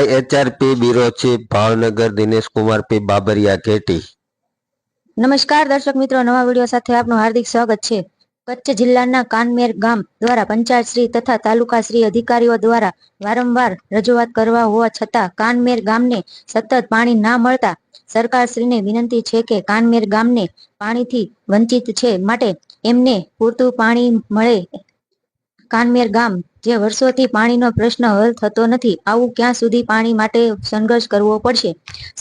HRP bureau chief Bhavnagar Dinesh Kumar P Babariya घेटी। नमस्कार दर्शक मित्रों, नवा वीडियो साथे आपનું हार्दिक સ્વાગત છે। કચ્છ જિલ્લાના કાનમેર ગામ દ્વારા પંચાયત શ્રી તથા તાલુકા શ્રી અધિકારીઓ દ્વારા વારંવાર રજૂઆત કરવા હોવા છતાં કાનમેર ગામને સતત પાણી ના મળતા સરકારશ્રીને વિનંતી છે કે કાનમેર ગામને પાણીથી વંચિત છે, માટે એમને પૂરતું પાણી મળે। કાનમેર ગામ જે વર્ષોથી પાણીનો પ્રશ્ન હલ થતો નથી, આવું ક્યાં સુધી પાણી માટે સંઘર્ષ કરવો પડશે?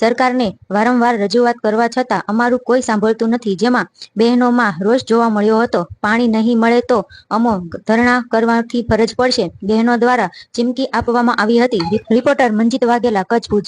સરકારને વારંવાર રજૂઆત કરવા છતાં અમારું કોઈ સાંભળતું નથી, જેમાં બહેનોમાં રોષ જોવા મળ્યો હતો। પાણી નહીં મળે તો અમો ધરણા કરવાથી ફરજ પડશે, બહેનો દ્વારા ચીમકી આપવામાં આવી હતી। રિપોર્ટર મંજીત વાઘેલા, કચ્છ, ભુજ।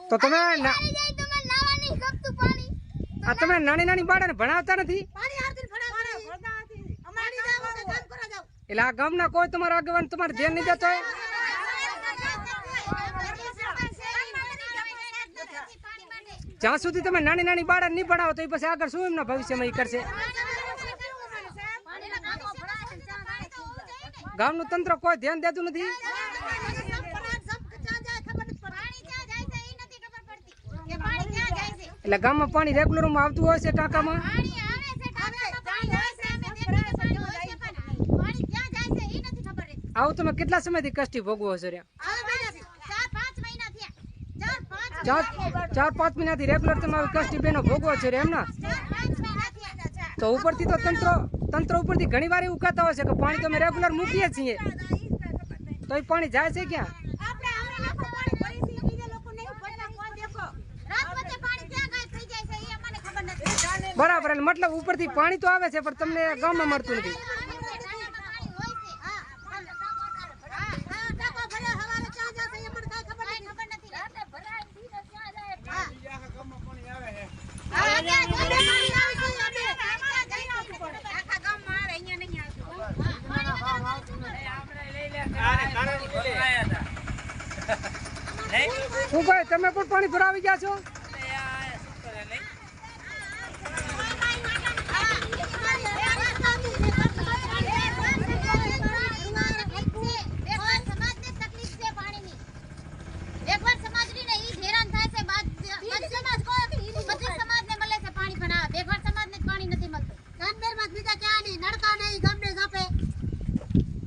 तो તમે નાની નાની બાળાને ભણાવતા નથી? એટલે આ ગામના કોઈ તમારા આગેવાન તમારે ધ્યાન નહીં દેતો? જ્યાં સુધી તમે નાની નાની બાળાને નહીં ભણાવો તો એ પછી આગળ શું એમના ભવિષ્યમાં એ કરશે? ગામનું તંત્ર કોઈ ધ્યાન દેતું નથી। એટલે ગામમાં પાણી રેગ્યુલર માં આવતું હોય છે ટાંકામાં? આવું તમે કેટલા સમયથી કષ્ટી ભોગવો છો? 4-5 મહિનાથી રેગ્યુલર તમે આવી કષ્ટી બેનો ભોગવો છો એમના? તો ઉપરથી તો તંત્ર ઉપરથી ઘણી વાર એવું કહેતા હોય છે કે પાણી તમે રેગ્યુલર મૂકીએ છીએ, તો એ પાણી જાય છે ક્યાં? બરાબર, એટલે મતલબ ઉપરથી પાણી તો આવે છે પણ તમને ગામમાં મળતું નથી। શું ભાઈ, તમે પણ પાણી ભરાવી ગયા છો?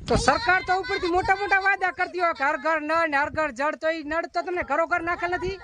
તો સરકાર તો ઉપરથી મોટા મોટા વાયદા કરતી હોય, ઘર ઘર નળ ને હર ઘર જળ, તો એ નળ તો તમને ઘરો ઘર નાખેલ નથી?